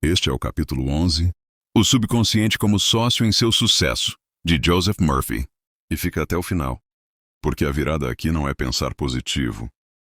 Este é o capítulo 11, O Subconsciente como Sócio em Seu Sucesso, de Joseph Murphy. E fica até o final. Porque a virada aqui não é pensar positivo,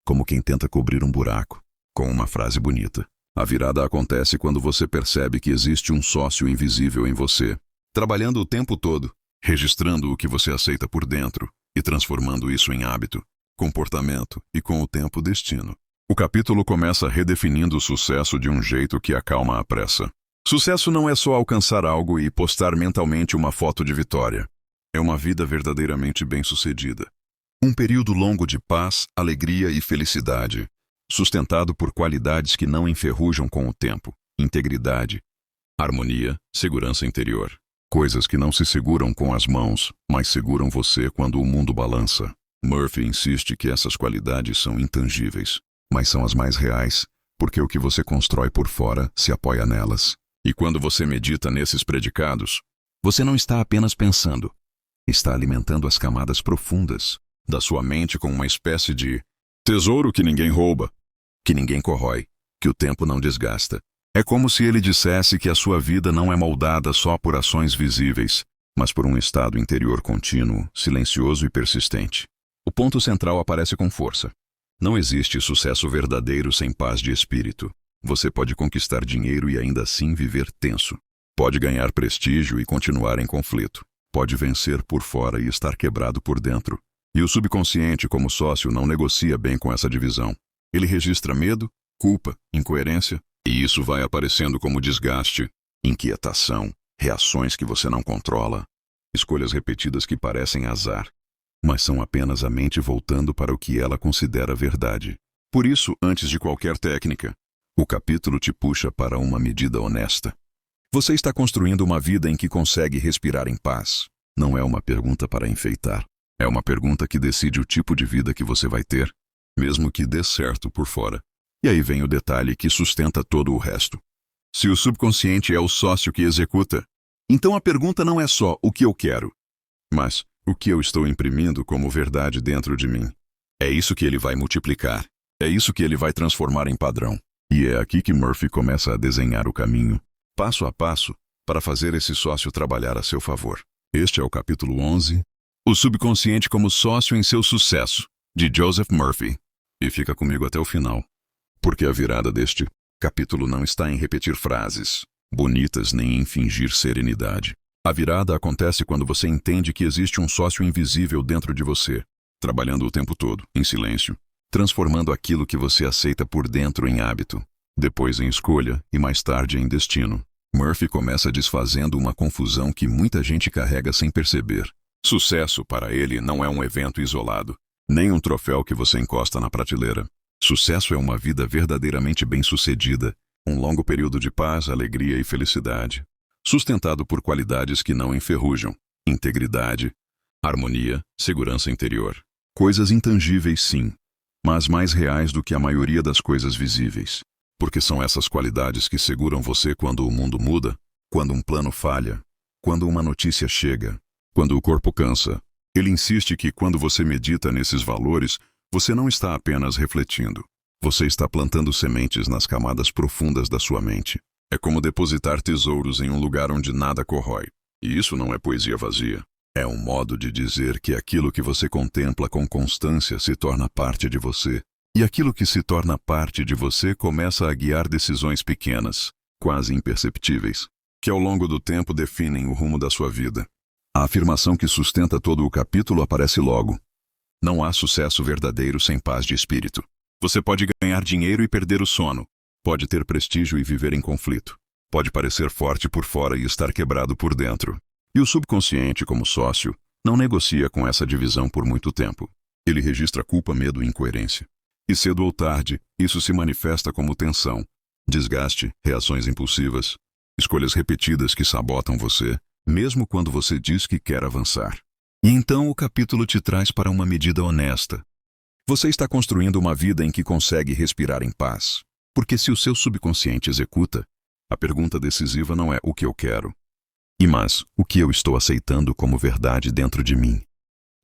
como quem tenta cobrir um buraco, com uma frase bonita. A virada acontece quando você percebe que existe um sócio invisível em você, trabalhando o tempo todo, registrando o que você aceita por dentro e transformando isso em hábito, comportamento e, com o tempo, destino. O capítulo começa redefinindo o sucesso de um jeito que acalma a pressa. Sucesso não é só alcançar algo e postar mentalmente uma foto de vitória. É uma vida verdadeiramente bem-sucedida. Um período longo de paz, alegria e felicidade, sustentado por qualidades que não enferrujam com o tempo: integridade, harmonia, segurança interior. Coisas que não se seguram com as mãos, mas seguram você quando o mundo balança. Murphy insiste que essas qualidades são intangíveis, mas são as mais reais, porque o que você constrói por fora se apoia nelas. E quando você medita nesses predicados, você não está apenas pensando, está alimentando as camadas profundas da sua mente com uma espécie de tesouro que ninguém rouba, que ninguém corrói, que o tempo não desgasta. É como se ele dissesse que a sua vida não é moldada só por ações visíveis, mas por um estado interior contínuo, silencioso e persistente. O ponto central aparece com força. Não existe sucesso verdadeiro sem paz de espírito. Você pode conquistar dinheiro e ainda assim viver tenso. Pode ganhar prestígio e continuar em conflito. Pode vencer por fora e estar quebrado por dentro. E o subconsciente, como sócio, não negocia bem com essa divisão. Ele registra medo, culpa, incoerência, e isso vai aparecendo como desgaste, inquietação, reações que você não controla, escolhas repetidas que parecem azar, mas são apenas a mente voltando para o que ela considera verdade. Por isso, antes de qualquer técnica, o capítulo te puxa para uma medida honesta. Você está construindo uma vida em que consegue respirar em paz. Não é uma pergunta para enfeitar. É uma pergunta que decide o tipo de vida que você vai ter, mesmo que dê certo por fora. E aí vem o detalhe que sustenta todo o resto. Se o subconsciente é o sócio que executa, então a pergunta não é só o que eu quero, mas o que eu estou imprimindo como verdade dentro de mim. É isso que ele vai multiplicar. É isso que ele vai transformar em padrão. E é aqui que Murphy começa a desenhar o caminho, passo a passo, para fazer esse sócio trabalhar a seu favor. Este é o capítulo 11, O Subconsciente como Sócio em Seu Sucesso, de Joseph Murphy. E fica comigo até o final. Porque a virada deste capítulo não está em repetir frases bonitas nem em fingir serenidade. A virada acontece quando você entende que existe um sócio invisível dentro de você, trabalhando o tempo todo, em silêncio, transformando aquilo que você aceita por dentro em hábito, depois em escolha e mais tarde em destino. Murphy começa desfazendo uma confusão que muita gente carrega sem perceber. Sucesso, para ele, não é um evento isolado, nem um troféu que você encosta na prateleira. Sucesso é uma vida verdadeiramente bem-sucedida, um longo período de paz, alegria e felicidade, sustentado por qualidades que não enferrujam: integridade, harmonia, segurança interior. Coisas intangíveis, sim, mas mais reais do que a maioria das coisas visíveis. Porque são essas qualidades que seguram você quando o mundo muda, quando um plano falha, quando uma notícia chega, quando o corpo cansa. Ele insiste que quando você medita nesses valores, você não está apenas refletindo. Você está plantando sementes nas camadas profundas da sua mente. É como depositar tesouros em um lugar onde nada corrói. E isso não é poesia vazia. É um modo de dizer que aquilo que você contempla com constância se torna parte de você. E aquilo que se torna parte de você começa a guiar decisões pequenas, quase imperceptíveis, que ao longo do tempo definem o rumo da sua vida. A afirmação que sustenta todo o capítulo aparece logo. Não há sucesso verdadeiro sem paz de espírito. Você pode ganhar dinheiro e perder o sono. Pode ter prestígio e viver em conflito. Pode parecer forte por fora e estar quebrado por dentro. E o subconsciente, como sócio, não negocia com essa divisão por muito tempo. Ele registra culpa, medo e incoerência. E cedo ou tarde, isso se manifesta como tensão, desgaste, reações impulsivas, escolhas repetidas que sabotam você, mesmo quando você diz que quer avançar. E então o capítulo te traz para uma medida honesta. Você está construindo uma vida em que consegue respirar em paz. Porque se o seu subconsciente executa, a pergunta decisiva não é o que eu quero, mas o que eu estou aceitando como verdade dentro de mim.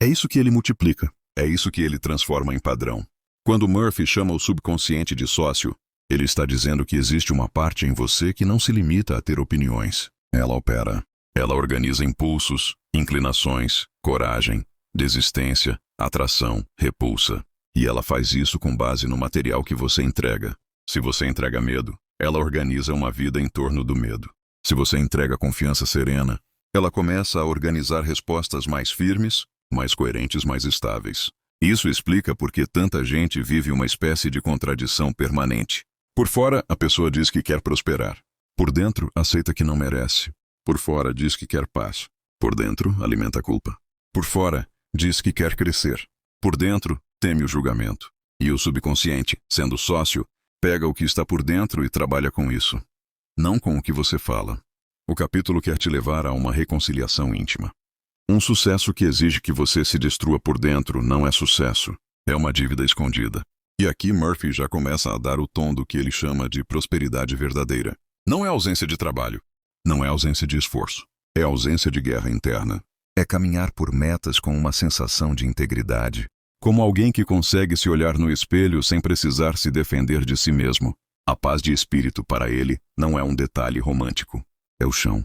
É isso que ele multiplica, é isso que ele transforma em padrão. Quando Murphy chama o subconsciente de sócio, Ele está dizendo que existe uma parte em você que não se limita a ter opiniões. Ela opera. Ela organiza impulsos, inclinações, coragem, desistência, atração, repulsa. E ela faz isso com base no material que você entrega. Se você entrega medo, ela organiza uma vida em torno do medo. Se você entrega confiança serena, ela começa a organizar respostas mais firmes, mais coerentes, mais estáveis. Isso explica por que tanta gente vive uma espécie de contradição permanente. Por fora, a pessoa diz que quer prosperar. Por dentro, aceita que não merece. Por fora, diz que quer paz. Por dentro, alimenta a culpa. Por fora, diz que quer crescer. Por dentro, teme o julgamento. E o subconsciente, sendo sócio, pega o que está por dentro e trabalha com isso. Não com o que você fala. O capítulo quer te levar a uma reconciliação íntima. Um sucesso que exige que você se destrua por dentro não é sucesso. É uma dívida escondida. E aqui Murphy já começa a dar o tom do que ele chama de prosperidade verdadeira. Não é ausência de trabalho. Não é ausência de esforço. É ausência de guerra interna. É caminhar por metas com uma sensação de integridade. Como alguém que consegue se olhar no espelho sem precisar se defender de si mesmo. A paz de espírito para ele não é um detalhe romântico. É o chão.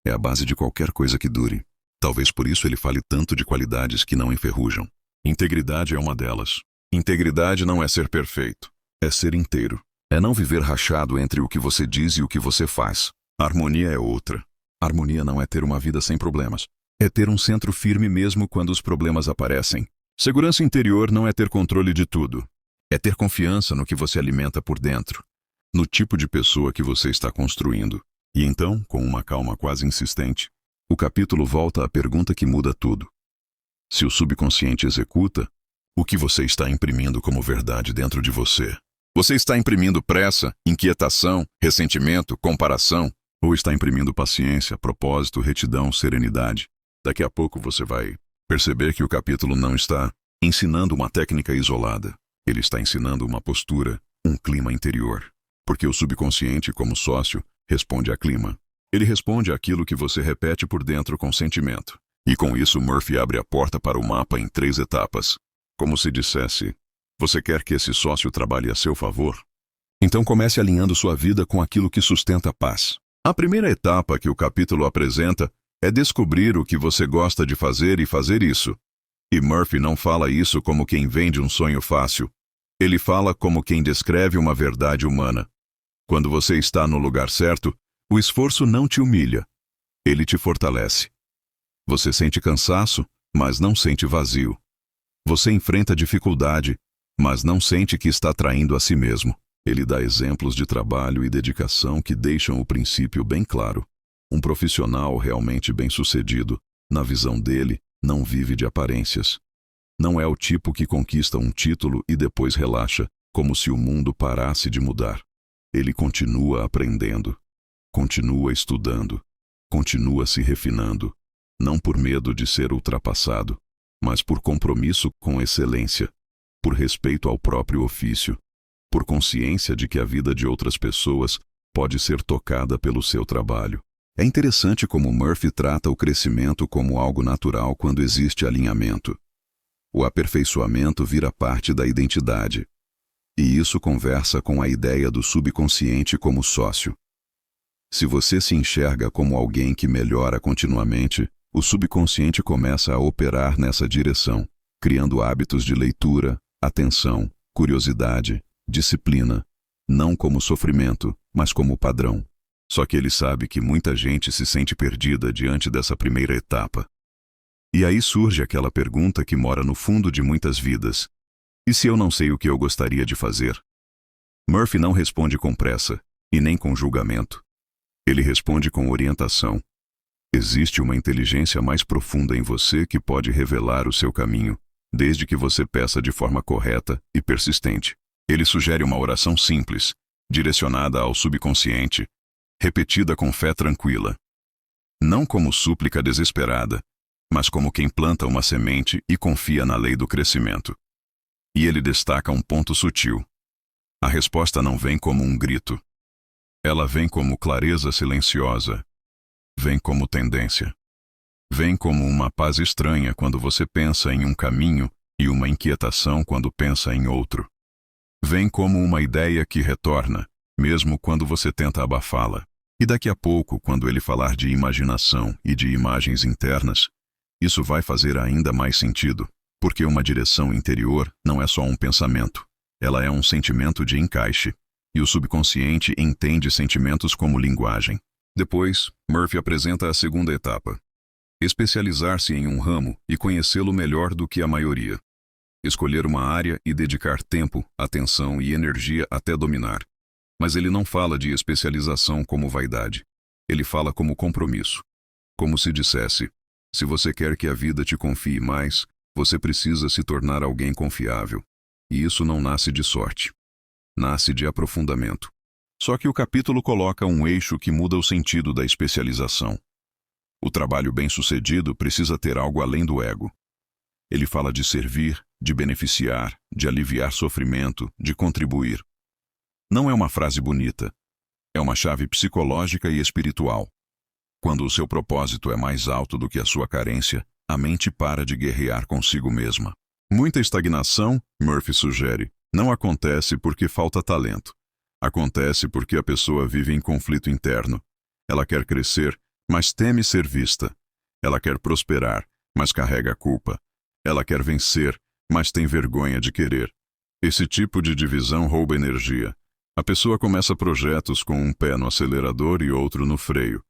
É a base de qualquer coisa que dure. Talvez por isso ele fale tanto de qualidades que não enferrujam. Integridade é uma delas. Integridade não é ser perfeito. É ser inteiro. É não viver rachado entre o que você diz e o que você faz. Harmonia é outra. Harmonia não é ter uma vida sem problemas. É ter um centro firme mesmo quando os problemas aparecem. Segurança interior não é ter controle de tudo. É ter confiança no que você alimenta por dentro. No tipo de pessoa que você está construindo. E então, com uma calma quase insistente, o capítulo volta à pergunta que muda tudo. Se o subconsciente executa, o que você está imprimindo como verdade dentro de você? Você está imprimindo pressa, inquietação, ressentimento, comparação? Ou está imprimindo paciência, propósito, retidão, serenidade? Daqui a pouco você vai perceber que o capítulo não está ensinando uma técnica isolada. Ele está ensinando uma postura, um clima interior. Porque o subconsciente, como sócio, responde a clima. Ele responde àquilo que você repete por dentro com sentimento. E com isso Murphy abre a porta para o mapa em 3 etapas. Como se dissesse, você quer que esse sócio trabalhe a seu favor? Então comece alinhando sua vida com aquilo que sustenta a paz. A primeira etapa que o capítulo apresenta é descobrir o que você gosta de fazer e fazer isso. E Murphy não fala isso como quem vende um sonho fácil. Ele fala como quem descreve uma verdade humana. Quando você está no lugar certo, o esforço não te humilha. Ele te fortalece. Você sente cansaço, mas não sente vazio. Você enfrenta dificuldade, mas não sente que está traindo a si mesmo. Ele dá exemplos de trabalho e dedicação que deixam o princípio bem claro. Um profissional realmente bem-sucedido, na visão dele, não vive de aparências. Não é o tipo que conquista um título e depois relaxa, como se o mundo parasse de mudar. Ele continua aprendendo, continua estudando, continua se refinando, não por medo de ser ultrapassado, mas por compromisso com excelência, por respeito ao próprio ofício, por consciência de que a vida de outras pessoas pode ser tocada pelo seu trabalho. É interessante como Murphy trata o crescimento como algo natural quando existe alinhamento. O aperfeiçoamento vira parte da identidade. E isso conversa com a ideia do subconsciente como sócio. Se você se enxerga como alguém que melhora continuamente, o subconsciente começa a operar nessa direção, criando hábitos de leitura, atenção, curiosidade, disciplina, não como sofrimento, mas como padrão. Só que ele sabe que muita gente se sente perdida diante dessa primeira etapa. E aí surge aquela pergunta que mora no fundo de muitas vidas. E se eu não sei o que eu gostaria de fazer? Murphy não responde com pressa, e nem com julgamento. Ele responde com orientação. Existe uma inteligência mais profunda em você que pode revelar o seu caminho, desde que você peça de forma correta e persistente. Ele sugere uma oração simples, direcionada ao subconsciente, repetida com fé tranquila. Não como súplica desesperada, mas como quem planta uma semente e confia na lei do crescimento. E ele destaca um ponto sutil. A resposta não vem como um grito. Ela vem como clareza silenciosa. Vem como tendência. Vem como uma paz estranha quando você pensa em um caminho e uma inquietação quando pensa em outro. Vem como uma ideia que retorna, mesmo quando você tenta abafá-la. E daqui a pouco, quando ele falar de imaginação e de imagens internas, isso vai fazer ainda mais sentido, porque uma direção interior não é só um pensamento, ela é um sentimento de encaixe, e o subconsciente entende sentimentos como linguagem. Depois, Murphy apresenta a segunda etapa: especializar-se em um ramo e conhecê-lo melhor do que a maioria. Escolher uma área e dedicar tempo, atenção e energia até dominar. Mas ele não fala de especialização como vaidade. Ele fala como compromisso. Como se dissesse: se você quer que a vida te confie mais, você precisa se tornar alguém confiável. E isso não nasce de sorte. Nasce de aprofundamento. Só que o capítulo coloca um eixo que muda o sentido da especialização. O trabalho bem-sucedido precisa ter algo além do ego. Ele fala de servir, de beneficiar, de aliviar sofrimento, de contribuir. Não é uma frase bonita. É uma chave psicológica e espiritual. Quando o seu propósito é mais alto do que a sua carência, a mente para de guerrear consigo mesma. Muita estagnação, Murphy sugere, não acontece porque falta talento. Acontece porque a pessoa vive em conflito interno. Ela quer crescer, mas teme ser vista. Ela quer prosperar, mas carrega a culpa. Ela quer vencer, mas tem vergonha de querer. Esse tipo de divisão rouba energia. A pessoa começa projetos com um pé no acelerador e outro no freio.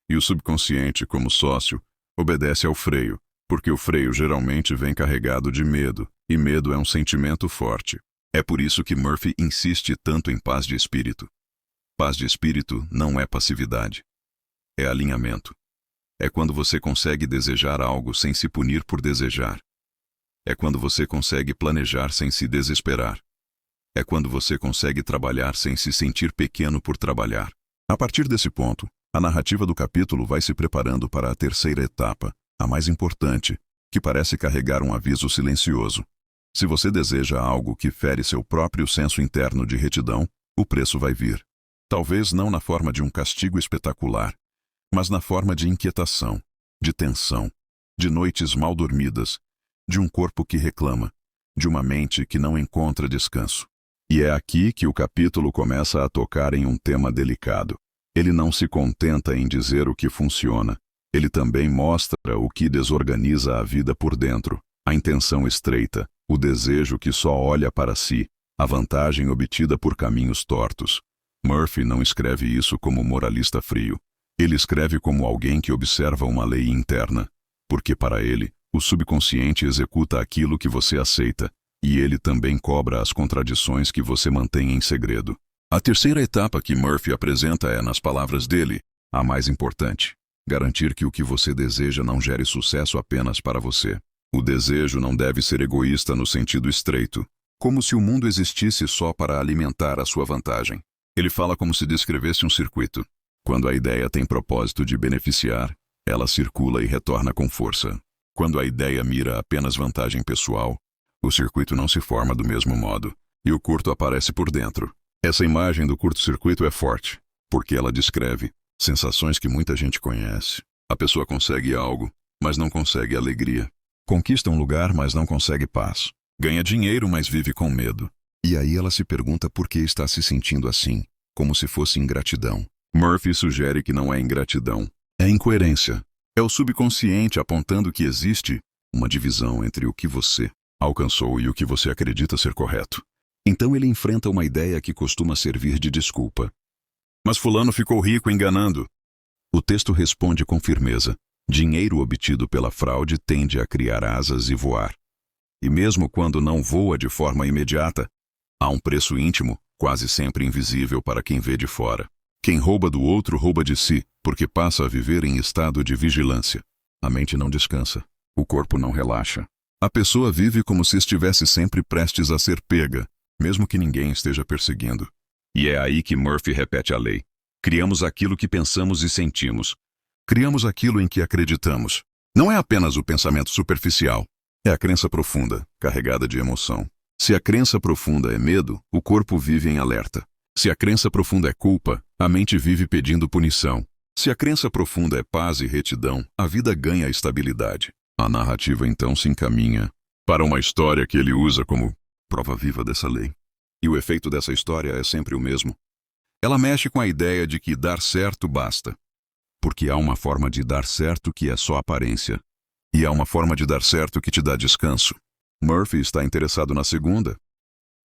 E o subconsciente, como sócio, obedece ao freio, porque o freio geralmente vem carregado de medo, e medo é um sentimento forte. É por isso que Murphy insiste tanto em paz de espírito. Paz de espírito não é passividade. É alinhamento. É quando você consegue desejar algo sem se punir por desejar. É quando você consegue planejar sem se desesperar. É quando você consegue trabalhar sem se sentir pequeno por trabalhar. A partir desse ponto, a narrativa do capítulo vai se preparando para a terceira etapa, a mais importante, que parece carregar um aviso silencioso. Se você deseja algo que fere seu próprio senso interno de retidão, o preço vai vir. Talvez não na forma de um castigo espetacular, mas na forma de inquietação, de tensão, de noites mal dormidas, de um corpo que reclama, de uma mente que não encontra descanso. E é aqui que o capítulo começa a tocar em um tema delicado. Ele não se contenta em dizer o que funciona. Ele também mostra o que desorganiza a vida por dentro, a intenção estreita, o desejo que só olha para si, a vantagem obtida por caminhos tortos. Murphy não escreve isso como moralista frio. Ele escreve como alguém que observa uma lei interna, porque para ele, o subconsciente executa aquilo que você aceita, e ele também cobra as contradições que você mantém em segredo. A terceira etapa que Murphy apresenta é, nas palavras dele, a mais importante: garantir que o que você deseja não gere sucesso apenas para você. O desejo não deve ser egoísta no sentido estreito, como se o mundo existisse só para alimentar a sua vantagem. Ele fala como se descrevesse um circuito. Quando a ideia tem propósito de beneficiar, ela circula e retorna com força. Quando a ideia mira apenas vantagem pessoal, o circuito não se forma do mesmo modo, e o curto aparece por dentro. Essa imagem do curto-circuito é forte, porque ela descreve sensações que muita gente conhece. A pessoa consegue algo, mas não consegue alegria. Conquista um lugar, mas não consegue paz. Ganha dinheiro, mas vive com medo. E aí ela se pergunta por que está se sentindo assim, como se fosse ingratidão. Murphy sugere que não é ingratidão, é incoerência. É o subconsciente apontando que existe uma divisão entre o que você alcançou e o que você acredita ser correto. Então ele enfrenta uma ideia que costuma servir de desculpa. Mas fulano ficou rico enganando. O texto responde com firmeza: dinheiro obtido pela fraude tende a criar asas e voar. E mesmo quando não voa de forma imediata, há um preço íntimo, quase sempre invisível para quem vê de fora. Quem rouba do outro rouba de si, porque passa a viver em estado de vigilância. A mente não descansa, o corpo não relaxa. A pessoa vive como se estivesse sempre prestes a ser pega, mesmo que ninguém esteja perseguindo. E é aí que Murphy repete a lei. Criamos aquilo que pensamos e sentimos. Criamos aquilo em que acreditamos. Não é apenas o pensamento superficial. É a crença profunda, carregada de emoção. Se a crença profunda é medo, o corpo vive em alerta. Se a crença profunda é culpa, a mente vive pedindo punição. Se a crença profunda é paz e retidão, a vida ganha estabilidade. A narrativa então se encaminha para uma história que ele usa como prova viva dessa lei. E o efeito dessa história é sempre o mesmo. Ela mexe com a ideia de que dar certo basta. Porque há uma forma de dar certo que é só aparência. E há uma forma de dar certo que te dá descanso. Murphy está interessado na segunda.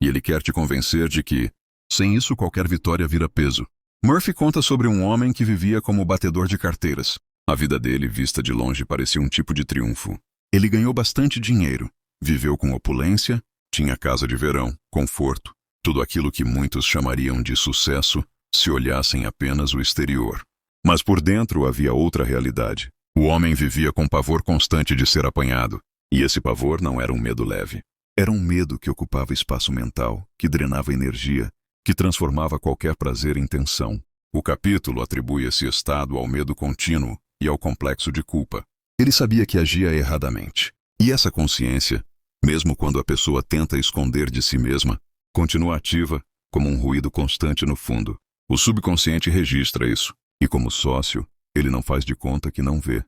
E ele quer te convencer de que, sem isso, qualquer vitória vira peso. Murphy conta sobre um homem que vivia como batedor de carteiras. A vida dele, vista de longe, parecia um tipo de triunfo. Ele ganhou bastante dinheiro, viveu com opulência, tinha casa de verão, conforto, tudo aquilo que muitos chamariam de sucesso se olhassem apenas o exterior. Mas por dentro havia outra realidade. O homem vivia com pavor constante de ser apanhado, e esse pavor não era um medo leve. Era um medo que ocupava espaço mental, que drenava energia, que transformava qualquer prazer em tensão. O capítulo atribui esse estado ao medo contínuo e ao complexo de culpa. Ele sabia que agia erradamente. E essa consciência, mesmo quando a pessoa tenta esconder de si mesma, continua ativa como um ruído constante no fundo. O subconsciente registra isso. E como sócio, ele não faz de conta que não vê.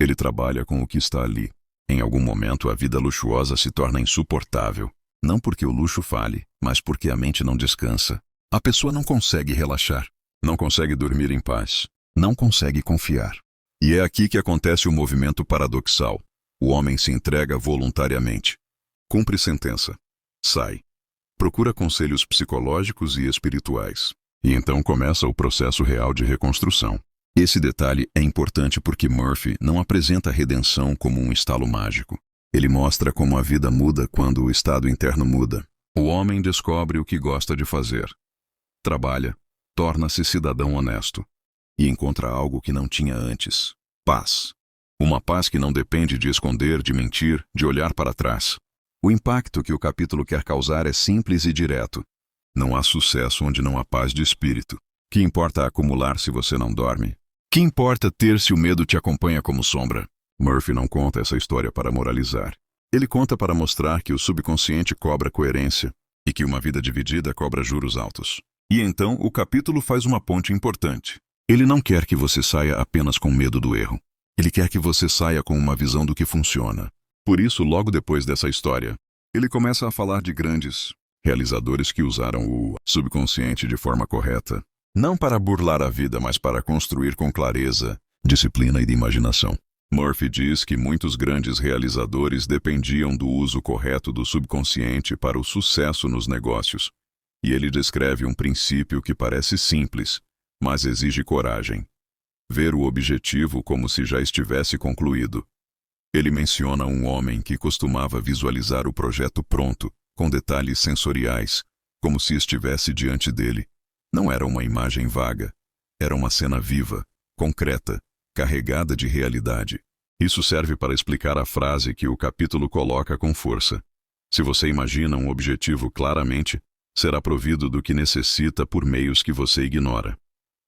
Ele trabalha com o que está ali. Em algum momento, a vida luxuosa se torna insuportável. Não porque o luxo fale, mas porque a mente não descansa. A pessoa não consegue relaxar. Não consegue dormir em paz. Não consegue confiar. E é aqui que acontece o movimento paradoxal. O homem se entrega voluntariamente. Cumpre sentença. Sai. Procura conselhos psicológicos e espirituais. E então começa o processo real de reconstrução. Esse detalhe é importante porque Murphy não apresenta a redenção como um estalo mágico. Ele mostra como a vida muda quando o estado interno muda. O homem descobre o que gosta de fazer. Trabalha, torna-se cidadão honesto. E encontra algo que não tinha antes. Paz. Uma paz que não depende de esconder, de mentir, de olhar para trás. O impacto que o capítulo quer causar é simples e direto. Não há sucesso onde não há paz de espírito. Que importa acumular se você não dorme? Que importa ter se o medo te acompanha como sombra? Murphy não conta essa história para moralizar. Ele conta para mostrar que o subconsciente cobra coerência e que uma vida dividida cobra juros altos. E então o capítulo faz uma ponte importante. Ele não quer que você saia apenas com medo do erro. Ele quer que você saia com uma visão do que funciona. Por isso, logo depois dessa história, ele começa a falar de grandes realizadores que usaram o subconsciente de forma correta. Não para burlar a vida, mas para construir com clareza, disciplina e imaginação. Murphy diz que muitos grandes realizadores dependiam do uso correto do subconsciente para o sucesso nos negócios. E ele descreve um princípio que parece simples, mas exige coragem. Ver o objetivo como se já estivesse concluído. Ele menciona um homem que costumava visualizar o projeto pronto, com detalhes sensoriais, como se estivesse diante dele. Não era uma imagem vaga. Era uma cena viva, concreta, carregada de realidade. Isso serve para explicar a frase que o capítulo coloca com força. Se você imagina um objetivo claramente, será provido do que necessita por meios que você ignora.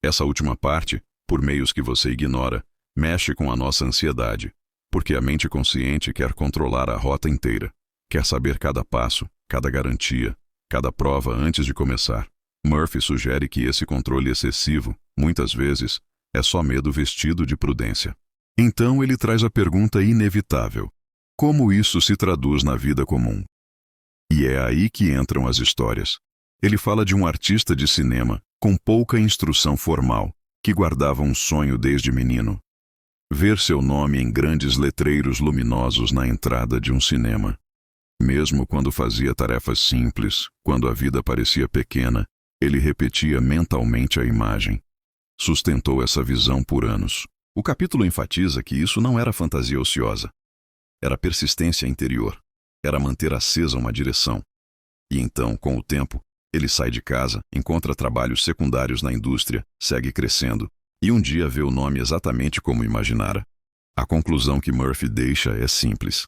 Essa última parte, por meios que você ignora, mexe com a nossa ansiedade, porque a mente consciente quer controlar a rota inteira, quer saber cada passo, cada garantia, cada prova antes de começar. Murphy sugere que esse controle excessivo, muitas vezes, é só medo vestido de prudência. Então ele traz a pergunta inevitável: como isso se traduz na vida comum? E é aí que entram as histórias. Ele fala de um artista de cinema, com pouca instrução formal, que guardava um sonho desde menino. Ver seu nome em grandes letreiros luminosos na entrada de um cinema. Mesmo quando fazia tarefas simples, quando a vida parecia pequena, ele repetia mentalmente a imagem. Sustentou essa visão por anos. O capítulo enfatiza que isso não era fantasia ociosa. Era persistência interior. Era manter acesa uma direção. E então, com o tempo, ele sai de casa, encontra trabalhos secundários na indústria, segue crescendo, e um dia vê o nome exatamente como imaginara. A conclusão que Murphy deixa é simples.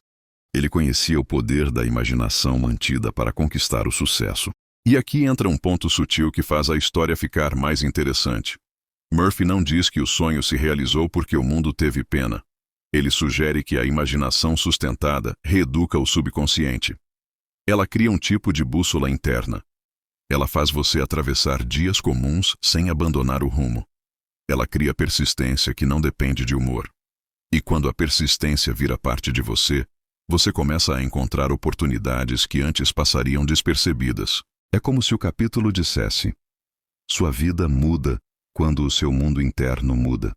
Ele conhecia o poder da imaginação mantida para conquistar o sucesso. E aqui entra um ponto sutil que faz a história ficar mais interessante. Murphy não diz que o sonho se realizou porque o mundo teve pena. Ele sugere que a imaginação sustentada reeduca o subconsciente. Ela cria um tipo de bússola interna. Ela faz você atravessar dias comuns sem abandonar o rumo. Ela cria persistência que não depende de humor. E quando a persistência vira parte de você, você começa a encontrar oportunidades que antes passariam despercebidas. É como se o capítulo dissesse: Sua vida muda quando o seu mundo interno muda,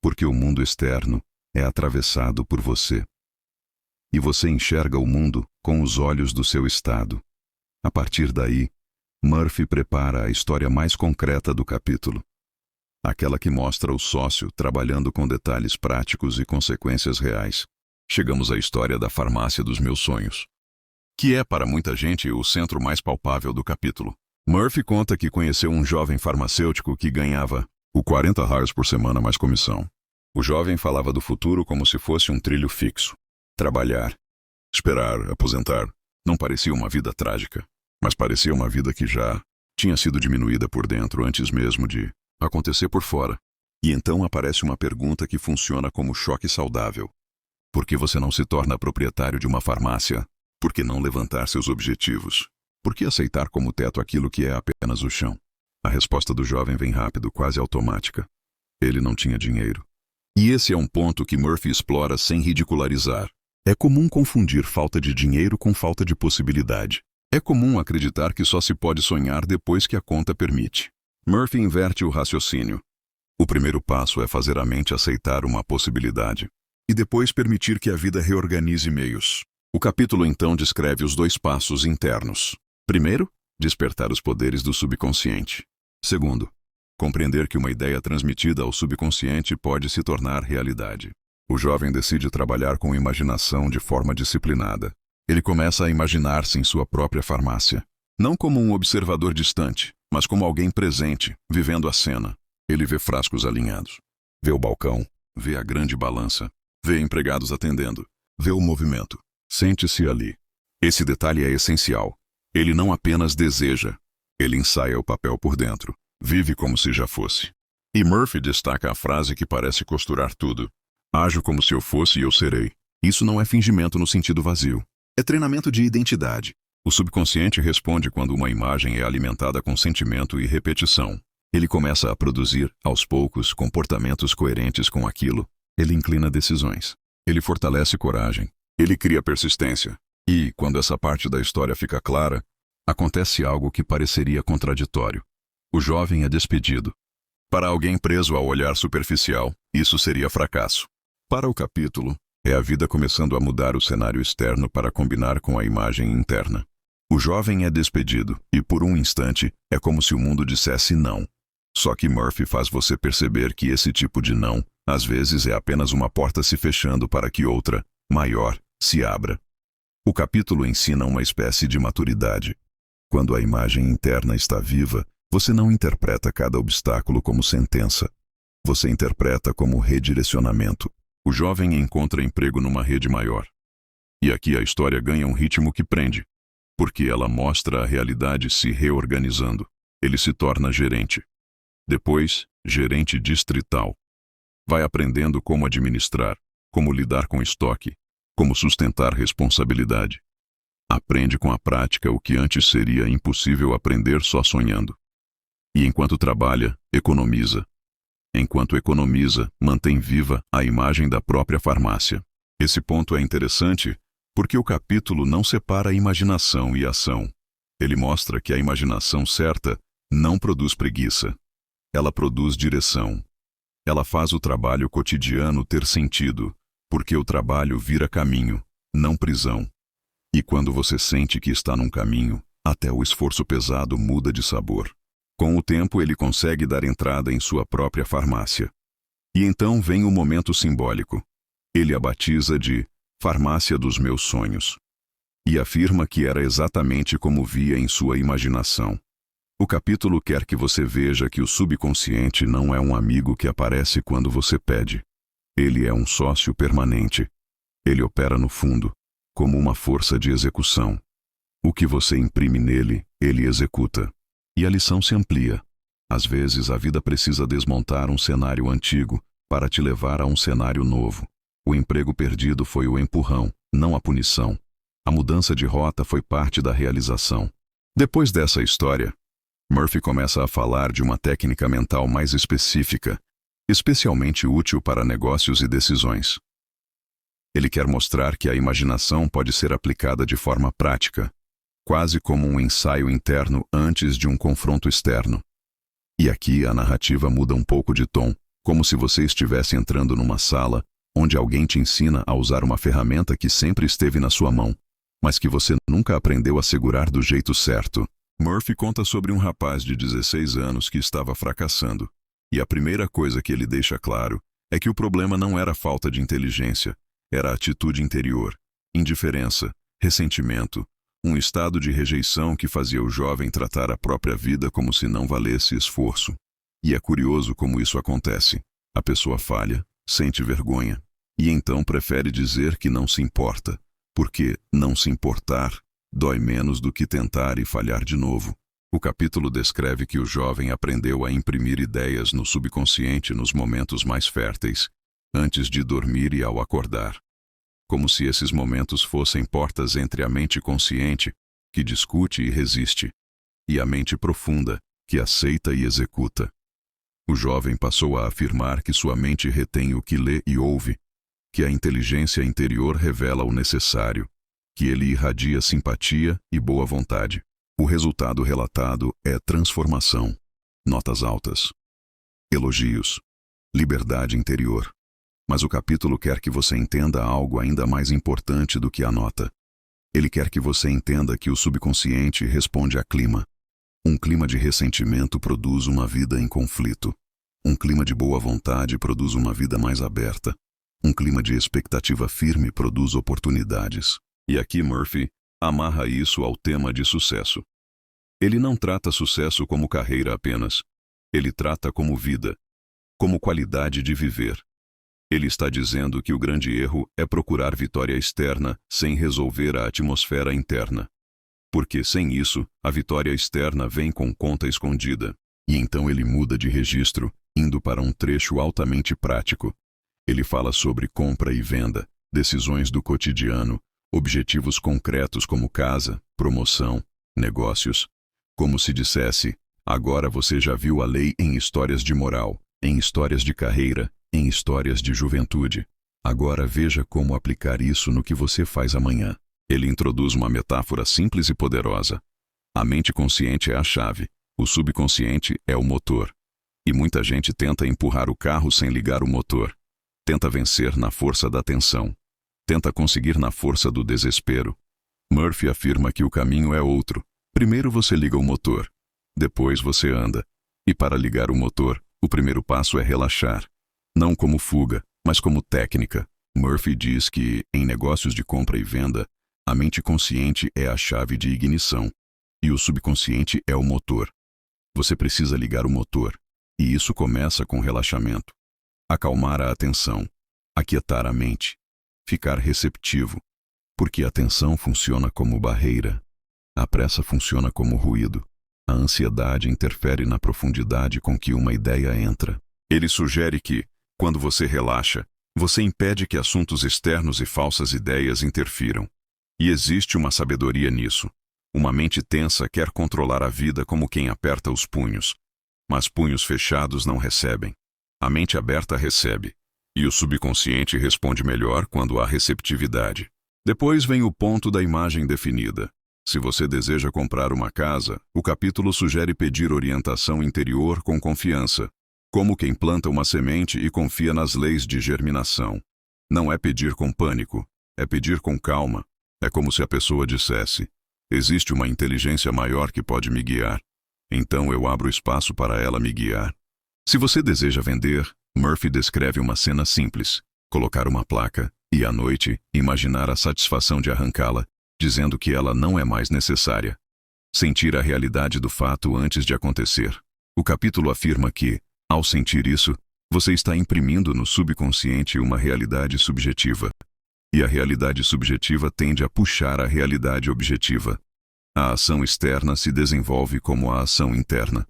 porque o mundo externo é atravessado por você. E você enxerga o mundo com os olhos do seu estado. A partir daí, Murphy prepara a história mais concreta do capítulo. Aquela que mostra o sócio trabalhando com detalhes práticos e consequências reais. Chegamos à história da farmácia dos meus sonhos, que é para muita gente o centro mais palpável do capítulo. Murphy conta que conheceu um jovem farmacêutico que ganhava o 40 reais por semana mais comissão. O jovem falava do futuro como se fosse um trilho fixo. Trabalhar, esperar, aposentar. Não parecia uma vida trágica, mas parecia uma vida que já tinha sido diminuída por dentro antes mesmo de acontecer por fora. E então aparece uma pergunta que funciona como choque saudável. Por que você não se torna proprietário de uma farmácia? Por que não levantar seus objetivos? Por que aceitar como teto aquilo que é apenas o chão? A resposta do jovem vem rápido, quase automática. Ele não tinha dinheiro. E esse é um ponto que Murphy explora sem ridicularizar. É comum confundir falta de dinheiro com falta de possibilidade. É comum acreditar que só se pode sonhar depois que a conta permite. Murphy inverte o raciocínio. O primeiro passo é fazer a mente aceitar uma possibilidade e depois permitir que a vida reorganize meios. O capítulo então descreve os 2 passos internos. Primeiro, despertar os poderes do subconsciente. Segundo, compreender que uma ideia transmitida ao subconsciente pode se tornar realidade. O jovem decide trabalhar com imaginação de forma disciplinada. Ele começa a imaginar-se em sua própria farmácia. Não como um observador distante, mas como alguém presente, vivendo a cena. Ele vê frascos alinhados, vê o balcão, vê a grande balança, vê empregados atendendo, vê o movimento. Sente-se ali. Esse detalhe é essencial. Ele não apenas deseja, ele ensaia o papel por dentro, vive como se já fosse. E Murphy destaca a frase que parece costurar tudo. Ajo como se eu fosse e eu serei. Isso não é fingimento no sentido vazio. É treinamento de identidade. O subconsciente responde quando uma imagem é alimentada com sentimento e repetição. Ele começa a produzir, aos poucos, comportamentos coerentes com aquilo. Ele inclina decisões. Ele fortalece coragem. Ele cria persistência. E, quando essa parte da história fica clara, acontece algo que pareceria contraditório. O jovem é despedido. Para alguém preso ao olhar superficial, isso seria fracasso. Para o capítulo, é a vida começando a mudar o cenário externo para combinar com a imagem interna. O jovem é despedido, e por um instante, é como se o mundo dissesse não. Só que Murphy faz você perceber que esse tipo de não, às vezes é apenas uma porta se fechando para que outra, maior, se abra. O capítulo ensina uma espécie de maturidade. Quando a imagem interna está viva, você não interpreta cada obstáculo como sentença. Você interpreta como redirecionamento. O jovem encontra emprego numa rede maior. E aqui a história ganha um ritmo que prende, porque ela mostra a realidade se reorganizando. Ele se torna gerente. Depois, gerente distrital. Vai aprendendo como administrar, como lidar com estoque, como sustentar responsabilidade. Aprende com a prática o que antes seria impossível aprender só sonhando. E enquanto trabalha, economiza. Enquanto economiza, mantém viva a imagem da própria farmácia. Esse ponto é interessante porque o capítulo não separa imaginação e ação. Ele mostra que a imaginação certa não produz preguiça. Ela produz direção. Ela faz o trabalho cotidiano ter sentido, porque o trabalho vira caminho, não prisão. E quando você sente que está num caminho, até o esforço pesado muda de sabor. Com o tempo ele consegue dar entrada em sua própria farmácia. E então vem o momento simbólico. Ele a batiza de Farmácia dos Meus Sonhos. E afirma que era exatamente como via em sua imaginação. O capítulo quer que você veja que o subconsciente não é um amigo que aparece quando você pede. Ele é um sócio permanente. Ele opera no fundo, como uma força de execução. O que você imprime nele, ele executa. E a lição se amplia. Às vezes a vida precisa desmontar um cenário antigo para te levar a um cenário novo. O emprego perdido foi o empurrão, não a punição. A mudança de rota foi parte da realização. Depois dessa história, Murphy começa a falar de uma técnica mental mais específica, especialmente útil para negócios e decisões. Ele quer mostrar que a imaginação pode ser aplicada de forma prática, quase como um ensaio interno antes de um confronto externo. E aqui a narrativa muda um pouco de tom, como se você estivesse entrando numa sala onde alguém te ensina a usar uma ferramenta que sempre esteve na sua mão, mas que você nunca aprendeu a segurar do jeito certo. Murphy conta sobre um rapaz de 16 anos que estava fracassando, e a primeira coisa que ele deixa claro é que o problema não era falta de inteligência, era a atitude interior, indiferença, ressentimento, um estado de rejeição que fazia o jovem tratar a própria vida como se não valesse esforço. E é curioso como isso acontece. A pessoa falha, sente vergonha, e então prefere dizer que não se importa, porque não se importar dói menos do que tentar e falhar de novo. O capítulo descreve que o jovem aprendeu a imprimir ideias no subconsciente nos momentos mais férteis, antes de dormir e ao acordar. Como se esses momentos fossem portas entre a mente consciente, que discute e resiste, e a mente profunda, que aceita e executa. O jovem passou a afirmar que sua mente retém o que lê e ouve, que a inteligência interior revela o necessário, que ele irradia simpatia e boa vontade. O resultado relatado é transformação, notas altas, elogios, liberdade interior. Mas o capítulo quer que você entenda algo ainda mais importante do que a nota. Ele quer que você entenda que o subconsciente responde a clima. Um clima de ressentimento produz uma vida em conflito. Um clima de boa vontade produz uma vida mais aberta. Um clima de expectativa firme produz oportunidades. E aqui Murphy amarra isso ao tema de sucesso. Ele não trata sucesso como carreira apenas. Ele trata como vida, como qualidade de viver. Ele está dizendo que o grande erro é procurar vitória externa sem resolver a atmosfera interna. Porque sem isso, a vitória externa vem com conta escondida. E então ele muda de registro, indo para um trecho altamente prático. Ele fala sobre compra e venda, decisões do cotidiano, objetivos concretos como casa, promoção, negócios. Como se dissesse, agora você já viu a lei em histórias de moral, em histórias de carreira, em histórias de juventude. Agora veja como aplicar isso no que você faz amanhã. Ele introduz uma metáfora simples e poderosa. A mente consciente é a chave, o subconsciente é o motor. E muita gente tenta empurrar o carro sem ligar o motor. Tenta vencer na força da tensão. Tenta conseguir na força do desespero. Murphy afirma que o caminho é outro. Primeiro você liga o motor. Depois você anda. E para ligar o motor, o primeiro passo é relaxar. Não como fuga, mas como técnica. Murphy diz que, em negócios de compra e venda, a mente consciente é a chave de ignição. E o subconsciente é o motor. Você precisa ligar o motor. E isso começa com relaxamento. Acalmar a atenção. Aquietar a mente. Ficar receptivo. Porque a tensão funciona como barreira. A pressa funciona como ruído. A ansiedade interfere na profundidade com que uma ideia entra. Ele sugere que, quando você relaxa, você impede que assuntos externos e falsas ideias interfiram. E existe uma sabedoria nisso. Uma mente tensa quer controlar a vida como quem aperta os punhos. Mas punhos fechados não recebem. A mente aberta recebe. E o subconsciente responde melhor quando há receptividade. Depois vem o ponto da imagem definida. Se você deseja comprar uma casa, o capítulo sugere pedir orientação interior com confiança, como quem planta uma semente e confia nas leis de germinação. Não é pedir com pânico, é pedir com calma. É como se a pessoa dissesse: existe uma inteligência maior que pode me guiar. Então eu abro espaço para ela me guiar. Se você deseja vender, Murphy descreve uma cena simples: colocar uma placa e, à noite, imaginar a satisfação de arrancá-la, dizendo que ela não é mais necessária. Sentir a realidade do fato antes de acontecer. O capítulo afirma que, ao sentir isso, você está imprimindo no subconsciente uma realidade subjetiva. E a realidade subjetiva tende a puxar a realidade objetiva. A ação externa se desenvolve como a ação interna.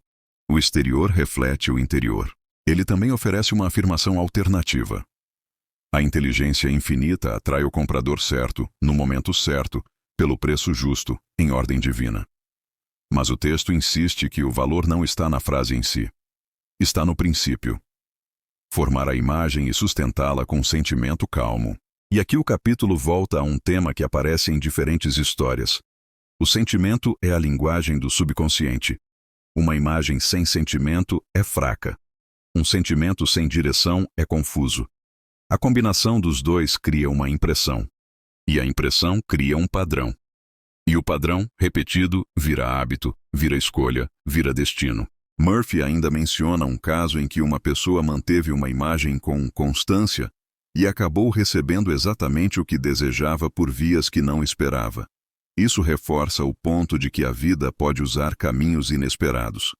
O exterior reflete o interior. Ele também oferece uma afirmação alternativa. A inteligência infinita atrai o comprador certo, no momento certo, pelo preço justo, em ordem divina. Mas o texto insiste que o valor não está na frase em si. Está no princípio. Formar a imagem e sustentá-la com um sentimento calmo. E aqui o capítulo volta a um tema que aparece em diferentes histórias. O sentimento é a linguagem do subconsciente. Uma imagem sem sentimento é fraca. Um sentimento sem direção é confuso. A combinação dos dois cria uma impressão. E a impressão cria um padrão. E o padrão, repetido, vira hábito, vira escolha, vira destino. Murphy ainda menciona um caso em que uma pessoa manteve uma imagem com constância e acabou recebendo exatamente o que desejava por vias que não esperava. Isso reforça o ponto de que a vida pode usar caminhos inesperados.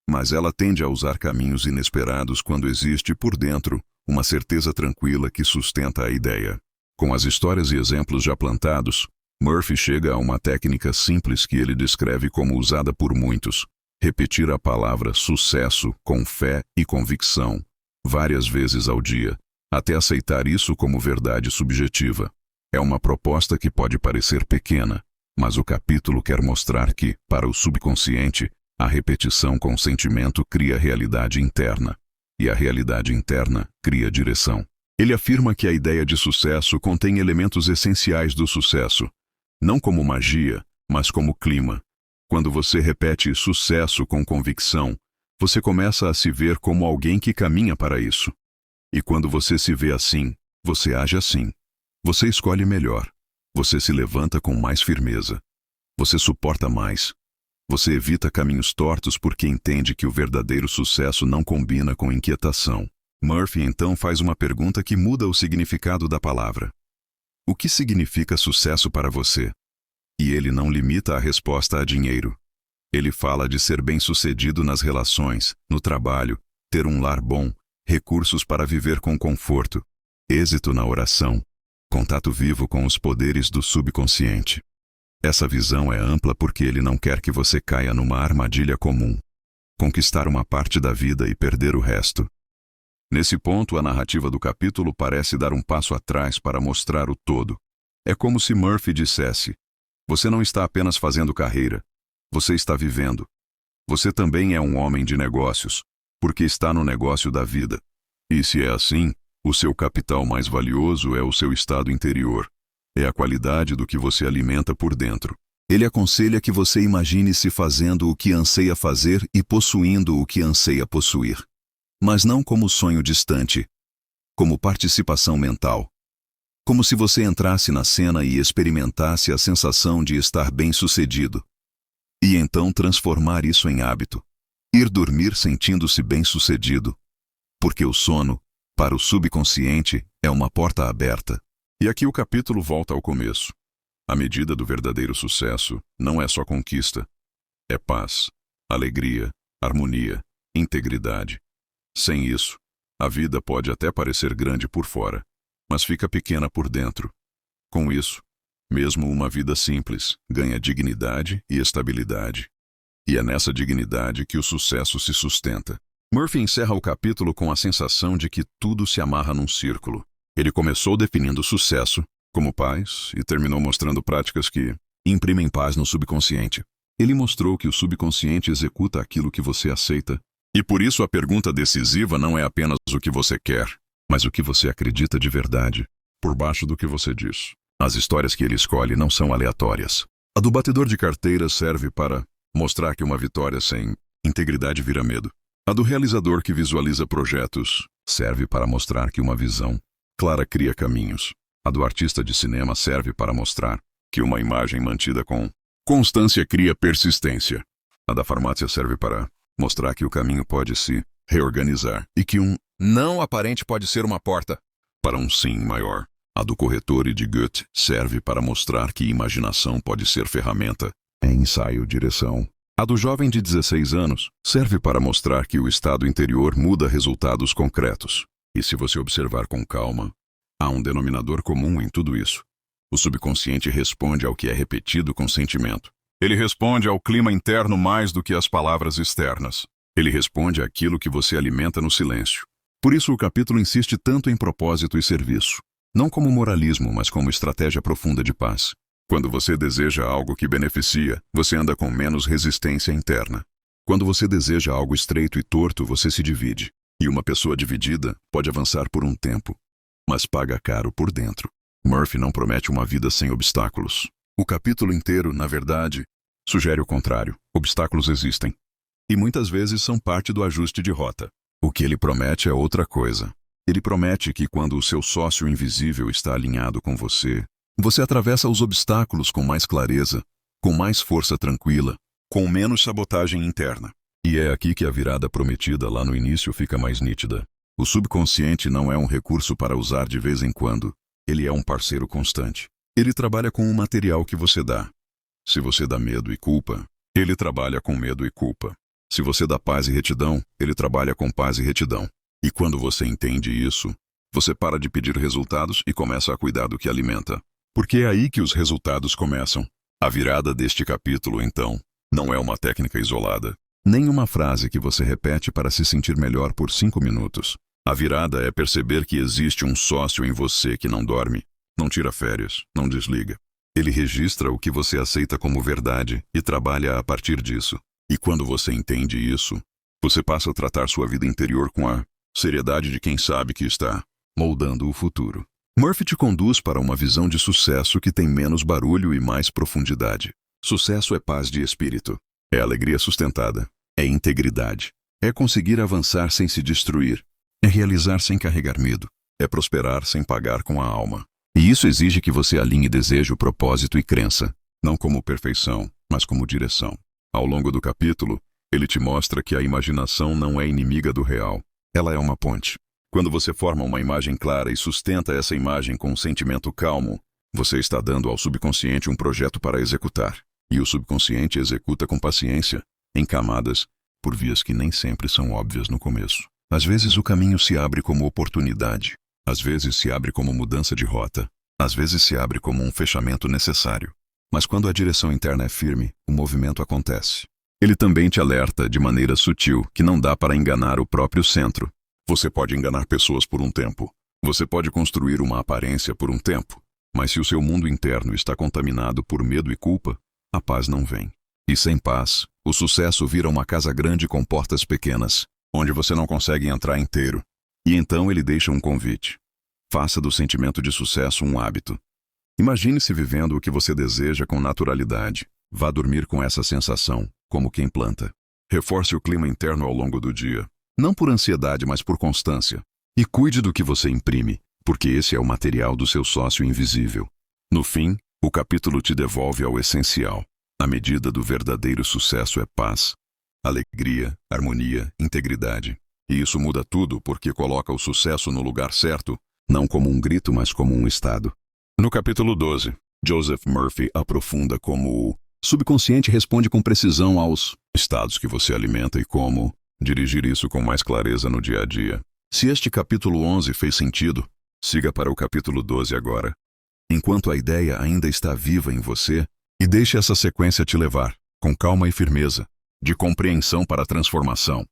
Mas ela tende a usar caminhos inesperados quando existe por dentro uma certeza tranquila que sustenta a ideia. Com as histórias e exemplos já plantados, Murphy chega a uma técnica simples que ele descreve como usada por muitos: repetir a palavra sucesso com fé e convicção, várias vezes ao dia, até aceitar isso como verdade subjetiva. É uma proposta que pode parecer pequena, mas o capítulo quer mostrar que, para o subconsciente, a repetição com sentimento cria realidade interna, e a realidade interna cria direção. Ele afirma que a ideia de sucesso contém elementos essenciais do sucesso, não como magia, mas como clima. Quando você repete sucesso com convicção, você começa a se ver como alguém que caminha para isso. E quando você se vê assim, você age assim. Você escolhe melhor. Você se levanta com mais firmeza. Você suporta mais. Você evita caminhos tortos porque entende que o verdadeiro sucesso não combina com inquietação. Murphy então faz uma pergunta que muda o significado da palavra. O que significa sucesso para você? E ele não limita a resposta a dinheiro. Ele fala de ser bem-sucedido nas relações, no trabalho, ter um lar bom, recursos para viver com conforto, êxito na oração, contato vivo com os poderes do subconsciente. Essa visão é ampla porque ele não quer que você caia numa armadilha comum. Conquistar uma parte da vida e perder o resto. Nesse ponto, a narrativa do capítulo parece dar um passo atrás para mostrar o todo. É como se Murphy dissesse: você não está apenas fazendo carreira, você está vivendo. Você também é um homem de negócios, porque está no negócio da vida. E se é assim, o seu capital mais valioso é o seu estado interior. É a qualidade do que você alimenta por dentro. Ele aconselha que você imagine-se fazendo o que anseia fazer e possuindo o que anseia possuir. Mas não como sonho distante, como participação mental. Como se você entrasse na cena e experimentasse a sensação de estar bem-sucedido. E então transformar isso em hábito. Ir dormir sentindo-se bem-sucedido. Porque o sono, para o subconsciente, é uma porta aberta. E aqui o capítulo volta ao começo. A medida do verdadeiro sucesso não é só conquista. É paz, alegria, harmonia, integridade. Sem isso, a vida pode até parecer grande por fora, mas fica pequena por dentro. Com isso, mesmo uma vida simples ganha dignidade e estabilidade. E é nessa dignidade que o sucesso se sustenta. Murphy encerra o capítulo com a sensação de que tudo se amarra num círculo. Ele começou definindo sucesso como paz e terminou mostrando práticas que imprimem paz no subconsciente. Ele mostrou que o subconsciente executa aquilo que você aceita. E por isso a pergunta decisiva não é apenas o que você quer, mas o que você acredita de verdade, por baixo do que você diz. As histórias que ele escolhe não são aleatórias. A do batedor de carteiras serve para mostrar que uma vitória sem integridade vira medo. A do realizador que visualiza projetos serve para mostrar que uma visão clara cria caminhos. A do artista de cinema serve para mostrar que uma imagem mantida com constância cria persistência. A da farmácia serve para mostrar que o caminho pode se reorganizar e que um não aparente pode ser uma porta para um sim maior. A do corretor e de Goethe serve para mostrar que imaginação pode ser ferramenta em ensaio direção. A do jovem de 16 anos serve para mostrar que o estado interior muda resultados concretos. E se você observar com calma, há um denominador comum em tudo isso. O subconsciente responde ao que é repetido com sentimento. Ele responde ao clima interno mais do que às palavras externas. Ele responde àquilo que você alimenta no silêncio. Por isso o capítulo insiste tanto em propósito e serviço. Não como moralismo, mas como estratégia profunda de paz. Quando você deseja algo que beneficia, você anda com menos resistência interna. Quando você deseja algo estreito e torto, você se divide. E uma pessoa dividida pode avançar por um tempo, mas paga caro por dentro. Murphy não promete uma vida sem obstáculos. O capítulo inteiro, na verdade, sugere o contrário. Obstáculos existem. E muitas vezes são parte do ajuste de rota. O que ele promete é outra coisa. Ele promete que quando o seu sócio invisível está alinhado com você, você atravessa os obstáculos com mais clareza, com mais força tranquila, com menos sabotagem interna. E é aqui que a virada prometida lá no início fica mais nítida. O subconsciente não é um recurso para usar de vez em quando. Ele é um parceiro constante. Ele trabalha com o material que você dá. Se você dá medo e culpa, ele trabalha com medo e culpa. Se você dá paz e retidão, ele trabalha com paz e retidão. E quando você entende isso, você para de pedir resultados e começa a cuidar do que alimenta. Porque é aí que os resultados começam. A virada deste capítulo, então, não é uma técnica isolada, nem uma frase que você repete para se sentir melhor por 5 minutos. A virada é perceber que existe um sócio em você que não dorme, não tira férias, não desliga. Ele registra o que você aceita como verdade e trabalha a partir disso. E quando você entende isso, você passa a tratar sua vida interior com a seriedade de quem sabe que está moldando o futuro. Murphy te conduz para uma visão de sucesso que tem menos barulho e mais profundidade. Sucesso é paz de espírito, é alegria sustentada, é integridade, é conseguir avançar sem se destruir, é realizar sem carregar medo, é prosperar sem pagar com a alma. E isso exige que você alinhe desejo, propósito e crença, não como perfeição, mas como direção. Ao longo do capítulo, ele te mostra que a imaginação não é inimiga do real. Ela é uma ponte. Quando você forma uma imagem clara e sustenta essa imagem com um sentimento calmo, você está dando ao subconsciente um projeto para executar. E o subconsciente executa com paciência, em camadas, por vias que nem sempre são óbvias no começo. Às vezes o caminho se abre como oportunidade. Às vezes se abre como mudança de rota. Às vezes se abre como um fechamento necessário. Mas quando a direção interna é firme, o movimento acontece. Ele também te alerta de maneira sutil que não dá para enganar o próprio centro. Você pode enganar pessoas por um tempo. Você pode construir uma aparência por um tempo. Mas se o seu mundo interno está contaminado por medo e culpa, a paz não vem. E sem paz, o sucesso vira uma casa grande com portas pequenas, onde você não consegue entrar inteiro. E então ele deixa um convite. Faça do sentimento de sucesso um hábito. Imagine-se vivendo o que você deseja com naturalidade. Vá dormir com essa sensação, como quem planta. Reforce o clima interno ao longo do dia. Não por ansiedade, mas por constância. E cuide do que você imprime, porque esse é o material do seu sócio invisível. No fim, o capítulo te devolve ao essencial. A medida do verdadeiro sucesso é paz, alegria, harmonia, integridade. E isso muda tudo porque coloca o sucesso no lugar certo, não como um grito, mas como um estado. No capítulo 12, Joseph Murphy aprofunda como o subconsciente responde com precisão aos estados que você alimenta e como dirigir isso com mais clareza no dia a dia. Se este capítulo 11 fez sentido, siga para o capítulo 12 agora, enquanto a ideia ainda está viva em você, e deixe essa sequência te levar, com calma e firmeza, de compreensão para transformação.